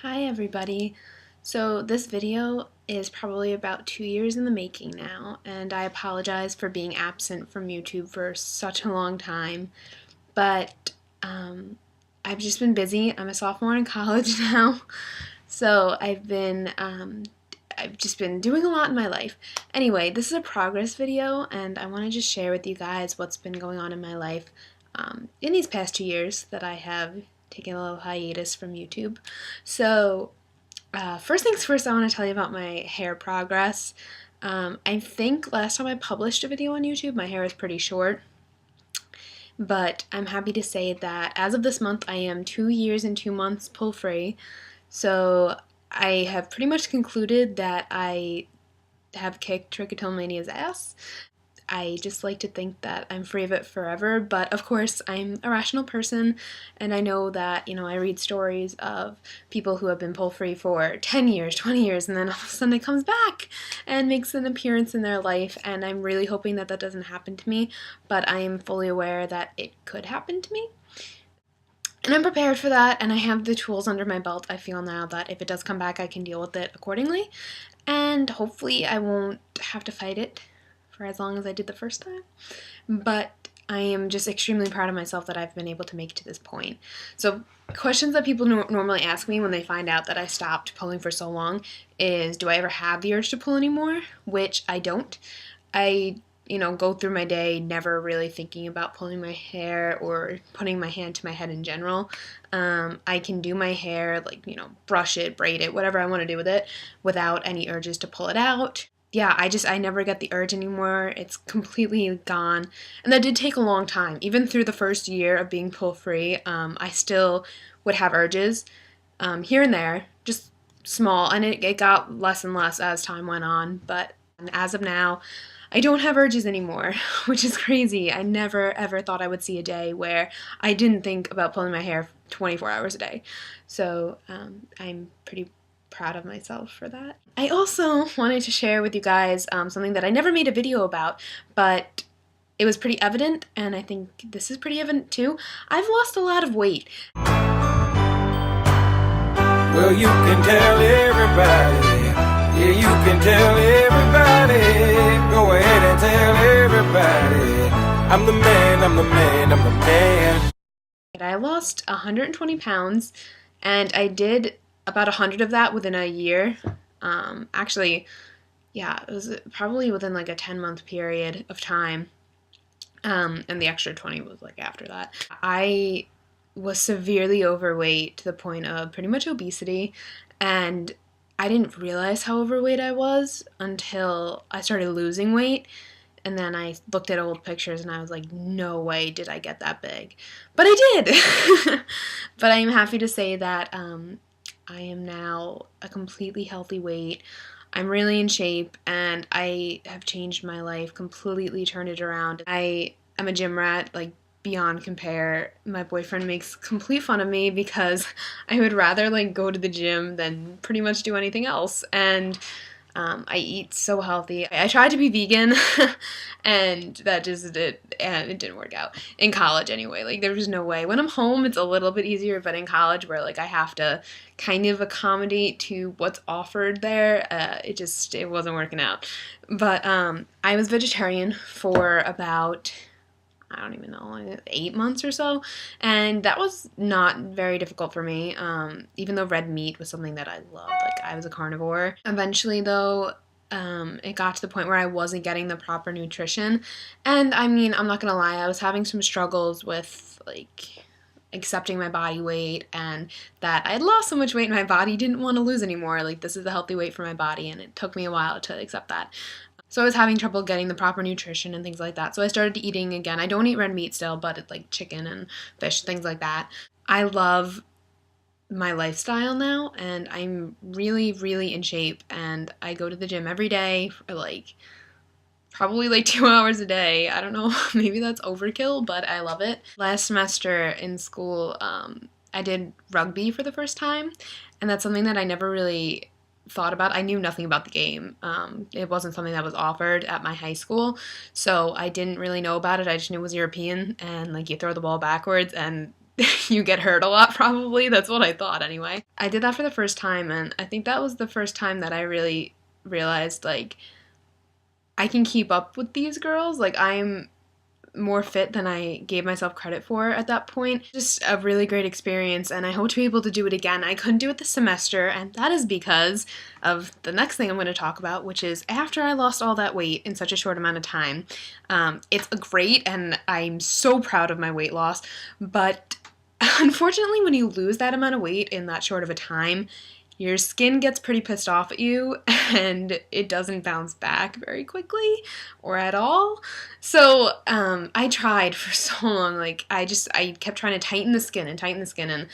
Hi everybody. So this video is probably about 2 years in the making now, and I apologize for being absent from YouTube for such a long time, but I've just been busy. I'm a sophomore in college now, so I've just been doing a lot in my life. Anyway, this is a progress video, and I want to just share with you guys what's been going on in my life in these past 2 years that I have taken a little hiatus from YouTube. So first things first, I want to tell you about my hair progress. I think last time I published a video on YouTube, my hair was pretty short, but I'm happy to say that as of this month, I am 2 years and 2 months pull-free. So I have pretty much concluded that I have kicked trichotillomania's ass. I just like to think that I'm free of it forever, but of course I'm a rational person, and I know that, I read stories of people who have been pull-free for 10 years, 20 years, and then all of a sudden it comes back and makes an appearance in their life, and I'm really hoping that that doesn't happen to me, but I am fully aware that it could happen to me. And I'm prepared for that, and I have the tools under my belt. I feel now that if it does come back, I can deal with it accordingly, and hopefully I won't have to fight it for as long as I did the first time. But I am just extremely proud of myself that I've been able to make it to this point. So questions that people normally ask me when they find out that I stopped pulling for so long is, do I ever have the urge to pull anymore? Which I don't. I go through my day never really thinking about pulling my hair or putting my hand to my head in general. I can do my hair, brush it, braid it, whatever I want to do with it, without any urges to pull it out. Yeah, I never get the urge anymore. It's completely gone. And that did take a long time. Even through the first year of being pull-free, I still would have urges here and there, just small, and it got less and less as time went on. But as of now, I don't have urges anymore, which is crazy. I never ever thought I would see a day where I didn't think about pulling my hair 24 hours a day. So I'm pretty proud of myself for that. I also wanted to share with you guys something that I never made a video about, but it was pretty evident, and I think this is pretty evident too. I've lost a lot of weight. Well, you can tell everybody. Yeah, you can tell everybody. Go ahead and tell everybody. I'm the man, I'm the man, I'm the man. I lost 120 pounds, and I did about 100 of that within a year. Actually, yeah, it was probably within like a 10-month period of time. And the extra 20 was like after that. I was severely overweight to the point of pretty much obesity, and I didn't realize how overweight I was until I started losing weight. And then I looked at old pictures and I was like, no way did I get that big. But I did! But I'm happy to say that I am now a completely healthy weight. I'm really in shape, and I have changed my life, completely turned it around. I am a gym rat, like beyond compare. My boyfriend makes complete fun of me because I would rather go to the gym than pretty much do anything else. And I eat so healthy. I tried to be vegan, and that just it didn't work out. In college anyway, there was no way. When I'm home, it's a little bit easier, but in college where I have to kind of accommodate to what's offered there, it wasn't working out. But I was vegetarian for about, I don't even know, 8 months or so, and that was not very difficult for me, even though red meat was something that I loved. I was a carnivore. Eventually, though, it got to the point where I wasn't getting the proper nutrition, and I mean, I'm not gonna lie, I was having some struggles with, accepting my body weight, and that I had lost so much weight and my body didn't want to lose anymore. This is the healthy weight for my body, and it took me a while to accept that. So I was having trouble getting the proper nutrition and things like that. So I started eating again. I don't eat red meat still, but it's chicken and fish, things like that. I love my lifestyle now, and I'm really, really in shape, and I go to the gym every day for probably 2 hours a day. I don't know, maybe that's overkill, but I love it. Last semester in school, I did rugby for the first time, and that's something that I never really thought about. I knew nothing about the game. It wasn't something that was offered at my high school, so I didn't really know about it. I just knew it was European, and you throw the ball backwards, and you get hurt a lot, probably. That's what I thought anyway. I did that for the first time, and I think that was the first time that I really realized, like, I can keep up with these girls. Like, I'm more fit than I gave myself credit for at that point. Just a really great experience, and I hope to be able to do it again. I couldn't do it this semester, and that is because of the next thing I'm going to talk about, which is after I lost all that weight in such a short amount of time. It's great, and I'm so proud of my weight loss, but unfortunately, when you lose that amount of weight in that short of a time, your skin gets pretty pissed off at you, and it doesn't bounce back very quickly or at all. So I tried for so long. Like, I kept trying to tighten the skin, and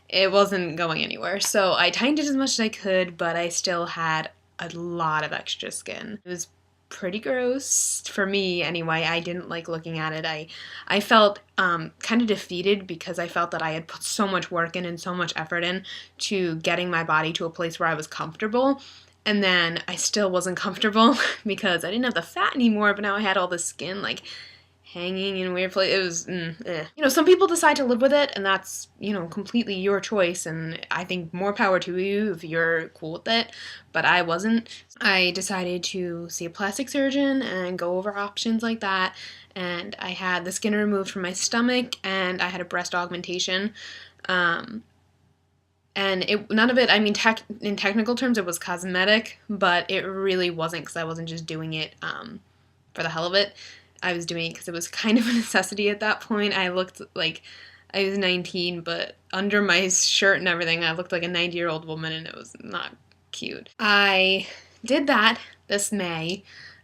it wasn't going anywhere. So I tightened it as much as I could, but I still had a lot of extra skin. It was pretty gross for me anyway. I didn't like looking at it. I felt kind of defeated because I felt that I had put so much work in and so much effort in to getting my body to a place where I was comfortable, and then I still wasn't comfortable because I didn't have the fat anymore, but now I had all the skin like hanging in weird places. It was, You know, some people decide to live with it, and that's, you know, completely your choice, and I think more power to you if you're cool with it, but I wasn't. I decided to see a plastic surgeon and go over options like that, and I had the skin removed from my stomach, and I had a breast augmentation, and none of it, I mean, in technical terms, it was cosmetic, but it really wasn't, because I wasn't just doing it for the hell of it. I was doing it because it was kind of a necessity at that point. I looked like I was 19, but under my shirt and everything, I looked like a 90-year-old woman, and it was not cute. I did that this May,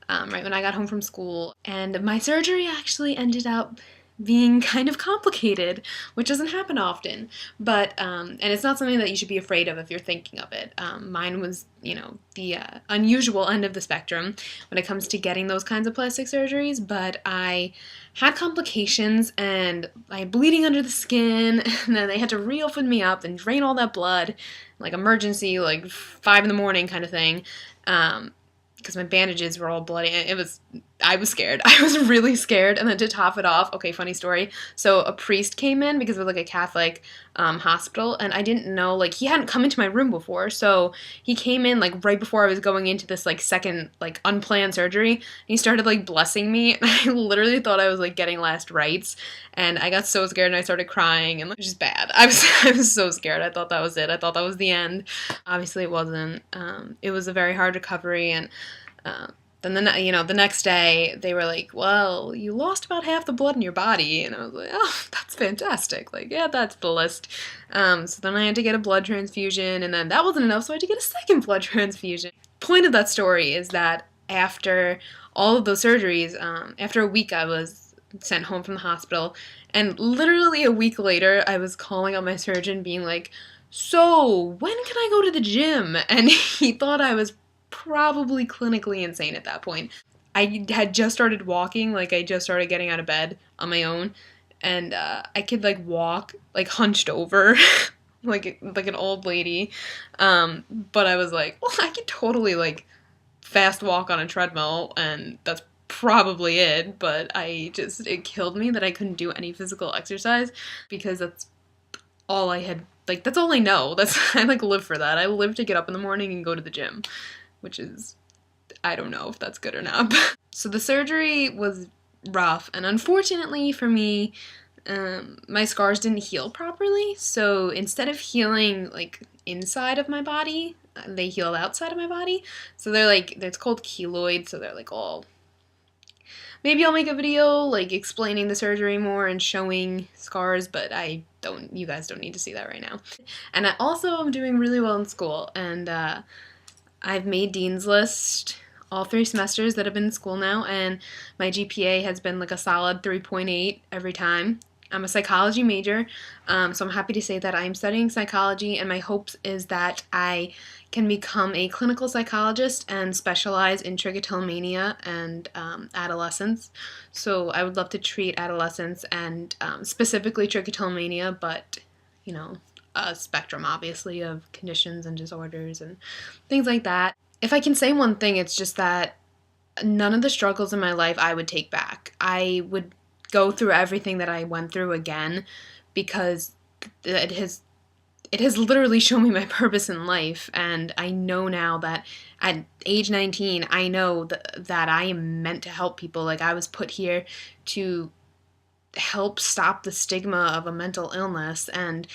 right when I got home from school, and my surgery actually ended up being kind of complicated, which doesn't happen often, but, and it's not something that you should be afraid of if you're thinking of it. Mine was, you know, the unusual end of the spectrum when it comes to getting those kinds of plastic surgeries, but I had complications, and I had bleeding under the skin, and then they had to reopen me up and drain all that blood, like emergency, like 5 in the morning kind of thing, because my bandages were all bloody. I was scared. I was really scared. And then to top it off, okay, funny story. So a priest came in because it was like a Catholic hospital, and I didn't know, like, he hadn't come into my room before. So he came in like right before I was going into this like second like unplanned surgery, and he started like blessing me, and I literally thought I was like getting last rites, and I got so scared and I started crying, and it was just bad. I was so scared. I thought that was it. I thought that was the end. Obviously it wasn't. It was a very hard recovery, and then the next day they were like, well, you lost about half the blood in your body, and I was like, oh, that's fantastic. Like, yeah, that's blessed. So then I had to get a blood transfusion, and then that wasn't enough, so I had to get a second blood transfusion. Point of that story is that after all of those surgeries, after a week I was sent home from the hospital, and literally a week later I was calling up my surgeon being like, so when can I go to the gym? And he thought I was probably clinically insane at that point. I had just started walking, like I just started getting out of bed on my own, and I could like walk like hunched over like an old lady, but I was like, well, I could totally like fast walk on a treadmill, and that's probably it, but it killed me that I couldn't do any physical exercise, because that's all I had, like, that's all I know. I like live for that. I live to get up in the morning and go to the gym, which is, I don't know if that's good or not. So the surgery was rough, and unfortunately for me, my scars didn't heal properly, so instead of healing like inside of my body, they healed outside of my body. So it's called keloids, so they're like all, maybe I'll make a video like explaining the surgery more and showing scars, but you guys don't need to see that right now. And I also am doing really well in school, and I've made Dean's List all 3 semesters that I've been in school now, and my GPA has been like a solid 3.8 every time. I'm a psychology major, so I'm happy to say that I'm studying psychology, and my hopes is that I can become a clinical psychologist and specialize in trichotillomania and adolescents. So I would love to treat adolescents and specifically trichotillomania, but, you know, a spectrum, obviously, of conditions and disorders and things like that. If I can say one thing, it's just that none of the struggles in my life I would take back. I would go through everything that I went through again, because it has literally shown me my purpose in life, and I know now that at age 19, I know that I am meant to help people. Like, I was put here to help stop the stigma of a mental illness, and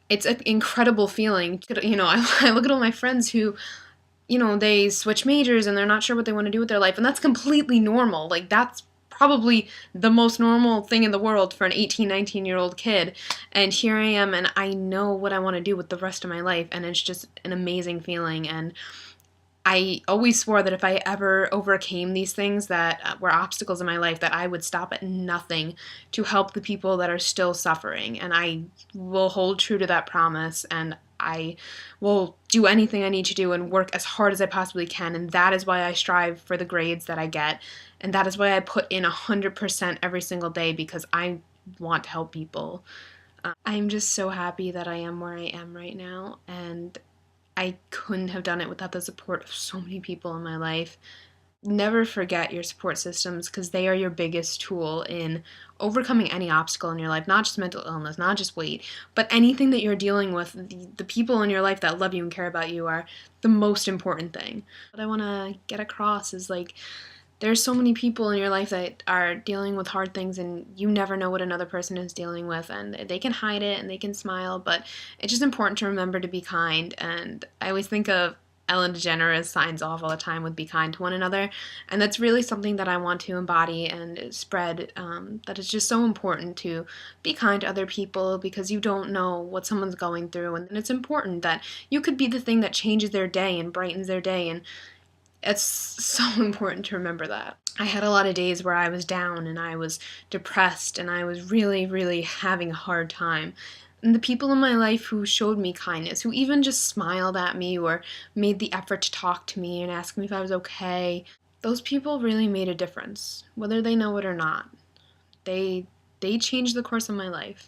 it's an incredible feeling. You know, I look at all my friends who, you know, they switch majors and they're not sure what they want to do with their life, and that's completely normal. Like, that's probably the most normal thing in the world for an 18, 19-year-old kid. And here I am, and I know what I want to do with the rest of my life, and it's just an amazing feeling. And I always swore that if I ever overcame these things that were obstacles in my life, that I would stop at nothing to help the people that are still suffering. And I will hold true to that promise, and I will do anything I need to do and work as hard as I possibly can. And that is why I strive for the grades that I get. And that is why I put in 100% every single day, because I want to help people. I'm just so happy that I am where I am right now, and I couldn't have done it without the support of so many people in my life. Never forget your support systems, because they are your biggest tool in overcoming any obstacle in your life, not just mental illness, not just weight, but anything that you're dealing with. The people in your life that love you and care about you are the most important thing. What I want to get across is, like, there's so many people in your life that are dealing with hard things, and you never know what another person is dealing with, and they can hide it and they can smile, but it's just important to remember to be kind. And I always think of Ellen DeGeneres signs off all the time with "be kind to one another," and that's really something that I want to embody and spread, that it's just so important to be kind to other people, because you don't know what someone's going through, and it's important that you could be the thing that changes their day and brightens their day. And it's so important to remember that. I had a lot of days where I was down and I was depressed and I was really, really having a hard time. And the people in my life who showed me kindness, who even just smiled at me or made the effort to talk to me and ask me if I was okay, those people really made a difference, whether they know it or not. They changed the course of my life.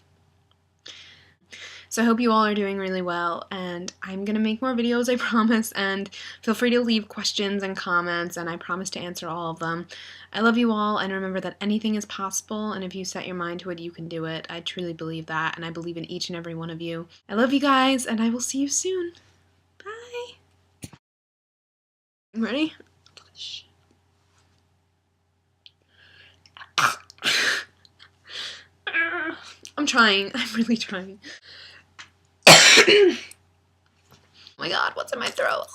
So I hope you all are doing really well, and I'm going to make more videos, I promise, and feel free to leave questions and comments, and I promise to answer all of them. I love you all, and remember that anything is possible, and if you set your mind to it, you can do it. I truly believe that, and I believe in each and every one of you. I love you guys, and I will see you soon. Bye! Ready? I'm trying. I'm really trying. Oh my god, what's in my throat?